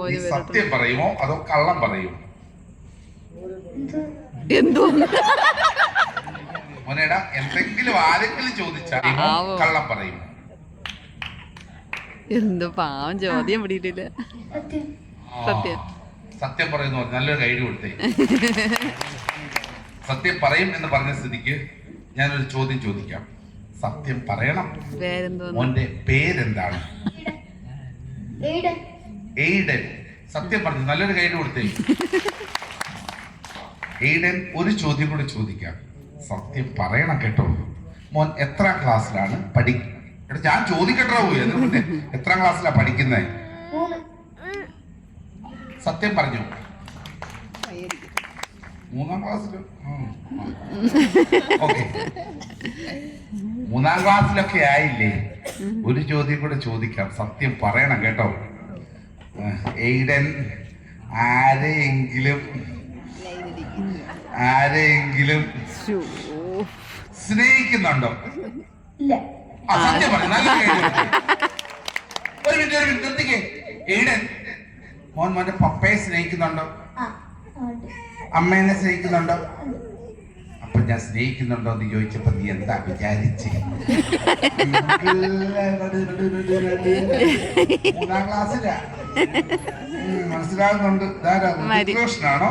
നീ സത്യം പറയുമോ അതോ കള്ളം പറയുമോ? എന്തോ മോനേടാ, എന്തെങ്കിലും ആരെങ്കിലും ചോദിച്ചാൽ കള്ളം പറയുമോ? എന്തോ പാവം ചോദ്യം പിടിയിട്ടില്ല. സത്യം സത്യം പറയുന്നു. നല്ലൊരു ഐഡിയ കൊടുത്തേ. സത്യം പറയും എന്ന് പറഞ്ഞ സ്ഥിതിക്ക് ഞാനൊരു ചോദ്യം ചോദിക്കാം. സത്യം പറയണം. മോന്റെ പേരെന്താണ്? എയ്ഡൻ. സത്യം പറഞ്ഞു. നല്ലൊരു ഗൈഡ് കൊടുത്തേ. എയ്ഡൻ, ഒരു ചോദ്യം കൂടെ ചോദിക്കാം. സത്യം പറയണം കേട്ടോ. മോൻ എത്രാം ക്ലാസ്സിലാണ് പഠിക്കുന്നത്? ഞാൻ ചോദിക്കട്ടോ എന്നിട്ട് എത്രാം ക്ലാസ്സിലാണ് പഠിക്കുന്നത്? സത്യം പറഞ്ഞു. 3ാം ക്ലാസ്സിൽ. ഓക്കെ, 3ാം ക്ലാസ്സിലൊക്കെ ആയില്ലേ? ഒരു ചോദ്യം കൂടെ ചോദിക്കാം. സത്യം പറയണം കേട്ടോ. എയ്ഡൻ ആരെയെങ്കിലും സ്നേഹിക്കുന്നുണ്ടോ? സത്യം പറഞ്ഞു. നല്ല ഒരു മിനിറ്റ് നിർത്തിക്കേ. എയ്ഡൻ, മോന്റെ പപ്പയെ സ്നേഹിക്കുന്നുണ്ടോ? അമ്മേനെ സ്നേഹിക്കുന്നുണ്ടോ? അപ്പൊ ഞാൻ സ്നേഹിക്കുന്നുണ്ടോ എന്ന് ചോദിച്ചപ്പോ നീ എന്താ വിചാരിച്ചേ? 3ാം ക്ലാസ്സിലാ. മനസ്സിലാകുന്നുണ്ട്. ാണോ?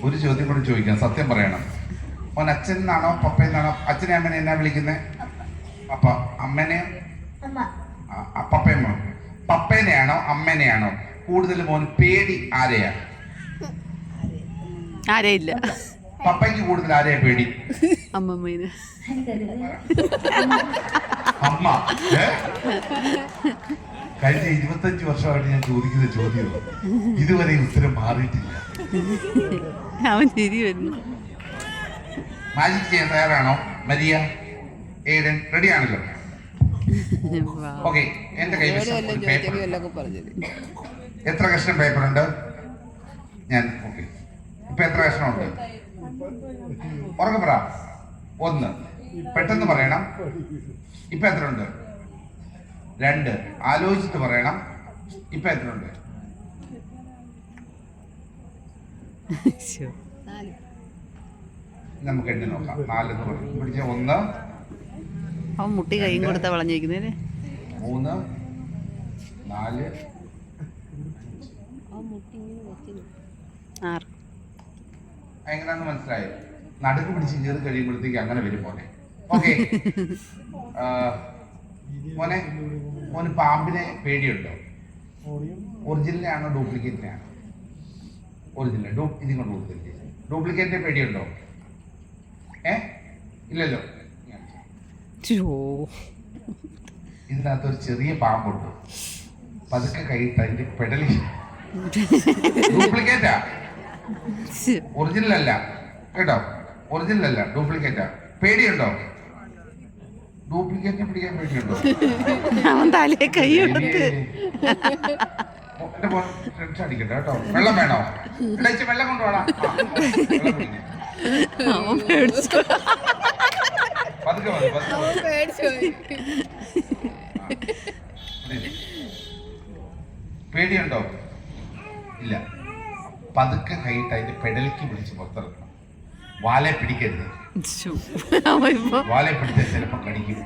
ഒരു ചോദ്യം കൂടെ ചോദിക്കാം. സത്യം പറയണം. മോൻ അച്ഛനാണോ പപ്പയെന്നാണോ? അച്ഛനെ അമ്മനെ എന്നാ വിളിക്കുന്നത്? അപ്പ അമ്മനെ പപ്പയമ്മ. പപ്പേനെയാണോ അമ്മേനെയാണോ കൂടുതൽ മോൻ പേടി? ആരെയാ? ആരെയില്ല. പപ്പയ്ക്ക് കൂടുതൽ ആരെയാ പേടി? അമ്മമ്മേനെ. അമ്മ. കഴിഞ്ഞ 25 വർഷമായിട്ട് ഞാൻ ചോദിക്കുന്ന ചോദ്യം ഇതുവരെ ഉത്തരം മാറിയിട്ടില്ല. അവൻ ശരി വരുന്നു. മാജിക് ചെയ്യാൻ തയ്യാറാണോ മരിയ? എയ്ഡൻ റെഡി ആണല്ലോ? ഓക്കെ, എന്റെ കൈവശം എത്ര കഷ്ണം പേപ്പർ ഉണ്ട്? ഞാൻ ഓക്കെ. ഇപ്പൊ എത്ര കഷ്ണം ഉണ്ട്? ഉറക്കെ പറ. 1. പെട്ടെന്ന് പറയണം. ഇപ്പൊ എത്ര ഉണ്ട്? 2. ആലോചിച്ചിട്ട് പറയണം. ഇപ്പൊ എത്ര ഉണ്ട്? 4. നമുക്ക് എണ്ണി നോക്കാം. 4 എന്ന് പറയും. പിടിച്ച 1. അവൻ മുട്ടി കൈയും കൊടുത്താ വളഞ്ഞിരിക്കുന്നേ. 3, 4. എങ്ങനെയാന്ന് മനസ്സിലായോ? നടുക്ക് പിടിച്ച് കയറി കഴിയുമ്പോഴത്തേക്ക് അങ്ങനെ വരും പോലെ. ഓക്കെ. മോന് പാമ്പിനെ പേടിയുണ്ടോ? ഒറിജിനലാണോ ഡ്യൂപ്ലിക്കേറ്റിനാണോ? ഒറിജിനൽ. ഇതും കൊണ്ട് കൊടുത്തില്ലേ? ഡ്യൂപ്ലിക്കേറ്റിനെ പേടിയുണ്ടോ? ഇല്ലല്ലോ. ഇതിനകത്തൊരു ചെറിയ പാമ്പുണ്ട്. പതുക്കെ കൈയിട്ട് അതിന്റെ പെടലി. ഡ്യൂപ്ലിക്കേറ്റാ, ഒറിജിനൽ അല്ല കേട്ടോ. ഒറിജിനൽ അല്ല, ഡ്യൂപ്ലിക്കേറ്റാ. പേടിയുണ്ടോ? ഡ്യൂപ്ലിക്കേറ്റിനെ പിടിക്കാൻ പേടിയുണ്ടോ? എന്റെ മോൻ ടെൻഷൻ അടിക്കട്ടെ കേട്ടോ. വെള്ളം വേണോ? വെള്ളം കൊണ്ടുപോടാ. പേടിയുണ്ടോ? ഇല്ല. പതുക്കെ കൈയിട്ട് അതിന്റെ പെടലിക്ക് പിടിച്ച് പുറത്തിറക്കണം. വാലെ പിടിക്കരുത്. വാലെ പിടിച്ചാൽ ചിലപ്പോ കടിക്കും.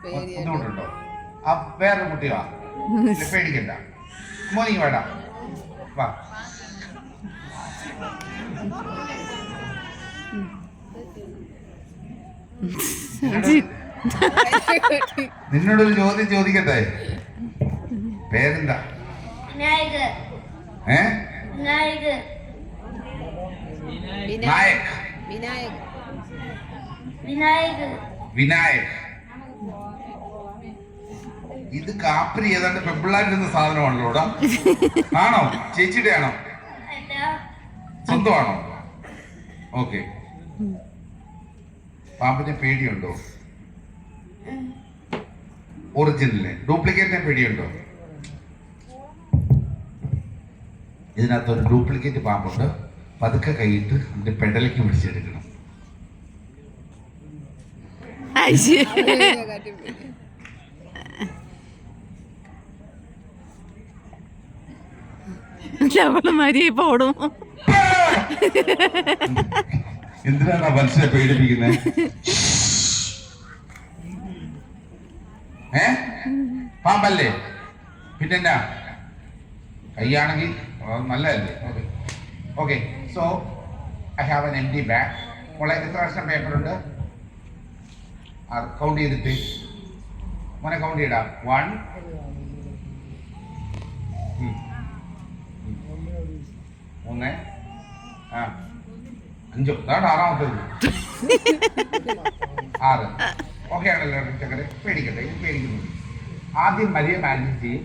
ബുദ്ധിമുട്ടുണ്ടോ? വേറെ കുട്ടിയാ? പേടിക്കണ്ട. മോനിങ് വേടാ. വാ. നിന്നോടൊരു ചോദ്യം ചോദിക്കട്ടെ? പേരെന്താ? വിനായക്. ഇത് കാപ്പരി ഏതാണ്ട് പെമ്പിള്ളാരിടുന്ന സാധനമാണല്ലോ. ആണോ? ചേച്ചിയുടെ ആണോ? സ്വന്തമാണോ? ഓക്കെ. പാമ്പിനെ പേടിയുണ്ടോ? ഒറിജിനലിനെ. ഡ്യൂപ്ലിക്കേറ്റിനെ പേടിയുണ്ടോ? ഇതിനകത്തൊരു ഡ്യൂപ്ലിക്കേറ്റ് പാമ്പുണ്ട്. പതുക്കെ കൈയിട്ട് അതിന്റെ പെടലേക്ക് പിടിച്ചെടുക്കണം. പോടും. എന്തിനാണ് ആ മനുഷ്യനെ പേടിപ്പിക്കുന്നത്? പാമ്പല്ലേ പിന്നെന്നാ? കൈയാണെങ്കിൽ നല്ലതല്ലേ? Okay okay. So I have an empty bag. മോളെ എത്ര വർഷം പേപ്പർ ഉണ്ട്? കൗണ്ട് ചെയ്തിട്ട് മോനെ കൗണ്ട് ചെയ്യടാ. 1 3 5 അതാണ് ആറാമത്തേത്. 6. ഓക്കെ ആണല്ലോ ചക്കരെ? പേടിക്കട്ടെ, പേടിക്കുന്നു. ആദ്യം മരിയ മാജിക് ചെയ്യും,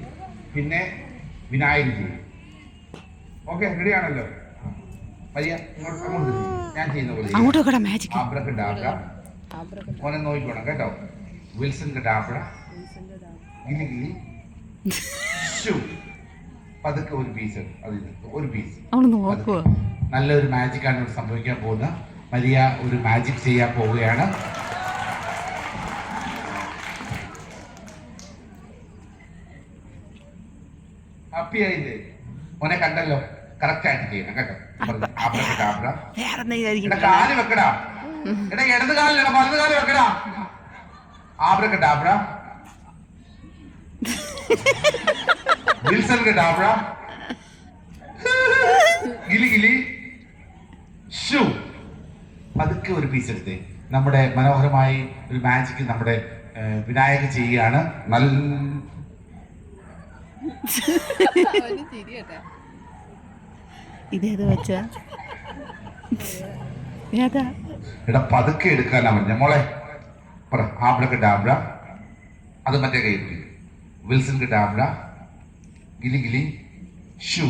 പിന്നെ വിനായകൻ ചെയ്യും. ഓക്കെ റെഡി ആണല്ലോ? മരിയ അങ്ങോട്ട് ഞാൻ ചെയ്യുന്ന പോലെ ആബ്രക്കഡാബ്ര. മോനെ നോക്കിക്കോണം കേട്ടോ. വിൽസൺ കഡാബ്ര, ഗിലി ഗിലി ഷൂ. പതുക്കെ ഒരു പീസ്, അതിന് ഒരു പീസ്. നല്ലൊരു മാജിക്കാണ് ഇവിടെ സംഭവിക്കാൻ പോകുന്നത്. മരിയ ഒരു മാജിക് ചെയ്യാൻ പോവുകയാണ്. ഹാപ്പി ആയില്ലേ മോനെ? കണ്ടല്ലോ, കറക്റ്റ് ആയിട്ട് ചെയ്യണം കേട്ടോ. ആബ്രക്കഡാബ്ര. കാല് വെക്കടാ. എടാ ഇടത് കാലിലല്ല വലത് കാല് വെക്കടാ. ആബ്രക്കഡാബ്ര, വിൽസൺ കഡാബ്ര, ഗിലി ഗിലി ഷൂ. പതുക്കെ ഒരു പീസ് എടുത്തേ. നമ്മുടെ മനോഹരമായി ഒരു മാജിക് നമ്മുടെ വിനായക ചെയ്യുകയാണ്. നല്ല ഇതേത് വെച്ച എടാ പതുക്കെ എടുക്കാനാ പറഞ്ഞ മോളെ. പറ ആബ്രക്കഡാബ്ര. അത് മറ്റേ കൈ വിൽസൺ കഡാബ്ര, ഗിലി ഗിലി ഷൂ.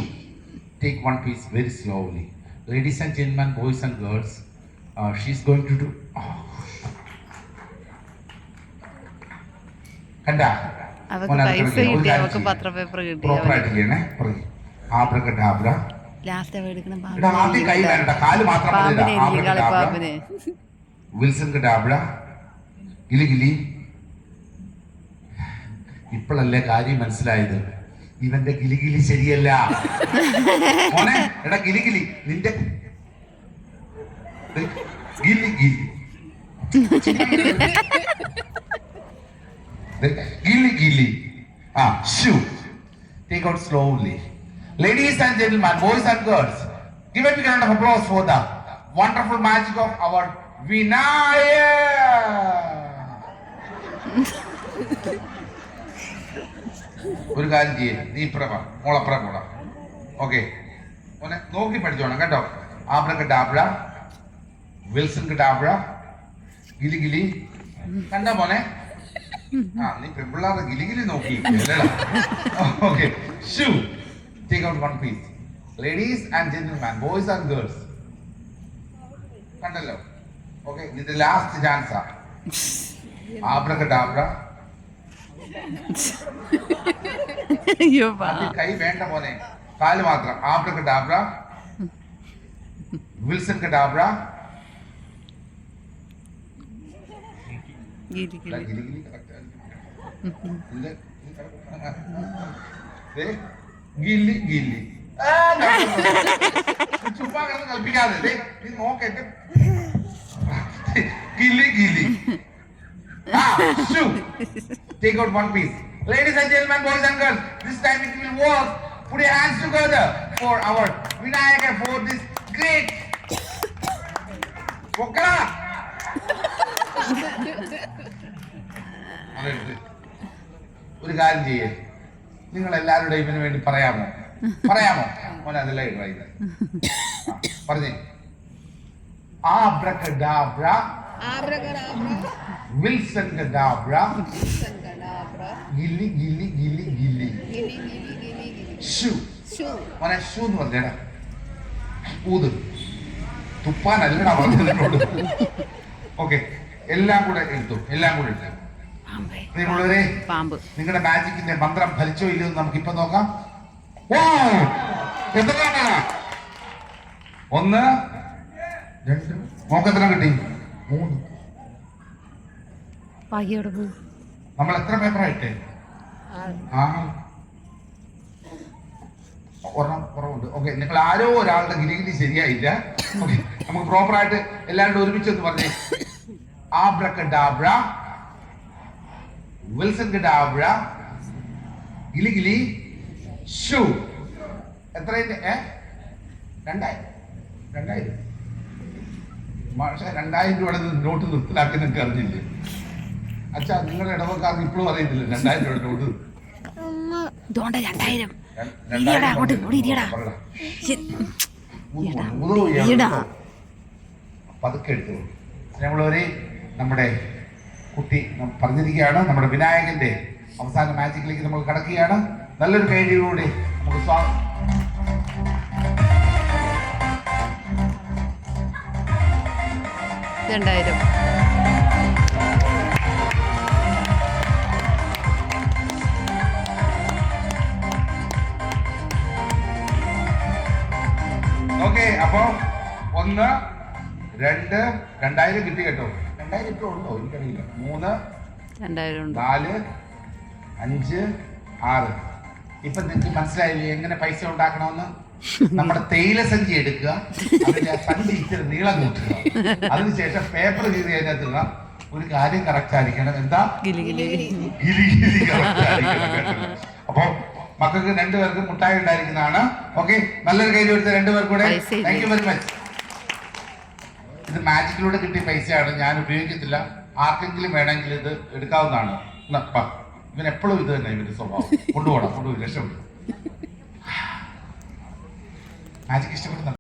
Take one piece very slowly. Ladies and gentlemen, boys and girls, she's going to do. കണ്ടാ? പ്രോപ്പറായിട്ട് ചെയ്യണേ. ആബ്രക്കഡാബ്ര. ആദ്യം കൈ വേണ്ട, കാല് മാത്രം. വിൽസൺ കഡാബ്ര, ഗിലി ഗിലി. ഇപ്പോഴല്ലേ കാര്യം മനസ്സിലായത്? ഇവന്റെ ഗിലിഗിലി ശരിയല്ല മോനെ. എടാ ഗിലിഗിലി നിന്റെ ഗിലി ഗിലി ഗിലി ഗിലി. ഷൂ. Take out slowly. Ladies and gentlemen, boys and girls, give a big round of applause for the wonderful magic of our Vinayak. ഒരു കാര്യം ചെയ്യേ, നീ ഇപ്പറ മോളപ്പുറം പോടാ. ഓക്കെ മോനെ നോക്കി പഠിച്ചോണം കേട്ടോ. ആബ്രക്കഡാബ്ര, വിൽസൺ കഡാബ്ര, ഗിലി ഗിലി. കണ്ട മോനെ? നീ പെൺപിള്ളാരുടെ ഗിലി ഗിലി നോക്കി. ഓക്കെ ഷൂ. Take out one piece. Ladies and gentleman, boys and girls, കണ്ടല്ലോ? ഓക്കെ ഇത് ലാസ്റ്റ് ചാൻസാ. ആബ്രക്കഡാബ്ര. കൈ വേണ്ട മോനെ, കാല് മാത്രം. ആബ്രക്കഡാബ്ര, വിൽസൺ കഡാബ്ര, ഗിലി ഗിലി. ചുമ്മാ കിടന്ന് കൽപ്പിക്കാതെ നീ നോക്കട്ടെ. ഗിലി ഗിലി. Take out one piece. Ladies and gentlemen, boys and girls, this time it will work. Put your hands together for our Vinayaka for this great. Kokala. ഒരു കാര്യം ചെയ്യേ, നിങ്ങൾ എല്ലാവരുടെയും ഇവന് വേണ്ടി പറയാമോ? മോനെ അതെല്ലാം ഇടുക. പറഞ്ഞേ. ആബ്രക്കഡാബ്ര, വിൽസൺ കഡാബ്ര, ഗില്ലി ഗില്ലി ഗില്ലി ഗില്ലി ഷൂ. മോനെ ഷൂ എന്ന് പറഞ്ഞേടാ. ഊത്. തുപ്പാനല്ലടാ പറഞ്ഞോട്. ഓക്കെ എല്ലാം കൂടെ എടുത്തു. നിങ്ങളുള്ളവരെ നിങ്ങളുടെ മാജിക്കിന്റെ മന്ത്രം ഫലിച്ചോ ഇല്ലയോ നമുക്ക് ഇപ്പൊ നോക്കാം. 1 2 മോക്ക് എത്ര കിട്ടി? 3. ഭാഗ്യോടെ പോയി. നമ്മൾ എത്ര പേപ്പറായിട്ടേ? 6. ഒരെണ്ണം കുറവുണ്ട്. ഓക്കെ, നിങ്ങൾ ആരോ ഒരാളുടെ ഗിരിഗിരി ശരിയായില്ല. ഓക്കെ, നമുക്ക് പ്രോപ്പറായിട്ട് എല്ലാവരും ഒരുമിച്ച് ഒന്ന് പറഞ്ഞേ. ആബ്രക്കഡാബ്ര, വിൽസൺ ഗഡാബ്ര, ഗിലി ഗിലി ഷൂ. എത്രയിന്റെ? 2000. പക്ഷേ 2000 രൂപയുടെ നോട്ട് നിർത്തലാക്കി നിങ്ങൾക്ക് അറിഞ്ഞില്ലേ? അച്ഛാ, നിങ്ങളുടെ ഇടവക്കാർക്ക് ഇപ്പോഴും അറിയത്തില്ല 2000 രൂപയുടെ നോട്ട്. 2000 പതുക്കെ എടുത്തു. നമ്മളൊരു നമ്മുടെ കുട്ടി പറഞ്ഞിരിക്കുകയാണ്. നമ്മുടെ വിനായകന്റെ അവസാന മാജിക്കിലേക്ക് നമ്മൾ കടക്കുകയാണ്. നല്ലൊരു കൈയിലൂടെ നമുക്ക് 2000. ഓക്കെ, അപ്പൊ 1 2 2000 കിട്ടി കേട്ടോ. 2000 ഇപ്പൊ ഉണ്ടോ എനിക്കറിയില്ല. 3 2000 ഉണ്ട്. 4 5 6. ഇപ്പൊ നിങ്ങൾക്ക് മനസ്സിലായില്ലേ എങ്ങനെ പൈസ ഉണ്ടാക്കണമെന്ന്? നമ്മുടെ തേയില സഞ്ചി എടുക്കുക, അതിന്റെ സഞ്ചി ഇച്ചിരി നീളം കൂട്ടുക, അതിനുശേഷം പേപ്പർ കീറി അതിനകത്ത് ഇടുക. ഒരു കാര്യം കറക്റ്റ് ആയിരിക്കണം. എന്താ? ഗിലി ഗിലി. ഗിലി ഗിലി കറക്റ്റ് ആയിരിക്കണം. അപ്പൊ മക്കൾക്ക് 2 പേർക്കും മുട്ടായി ഉണ്ടായിരിക്കുന്നതാണ്. ഓക്കെ, നല്ലൊരു കയ്യിൽ കൊടുത്ത 2 പേർ കൂടെ. Thank you very much. ഇത് മാജിക്കിലൂടെ കിട്ടിയ പൈസയാണ്, ഞാൻ ഉപയോഗിക്കത്തില്ല. ആർക്കെങ്കിലും വേണമെങ്കിൽ ഇത് എടുക്കാവുന്നതാണ്. ഇവൻ എപ്പോഴും ഇത് തന്നെ ഇവന്റെ സ്വഭാവം. കൊണ്ടുപോകണം, രക്ഷപ്പെടും. മാജിക് ഇഷ്ടപ്പെടുന്ന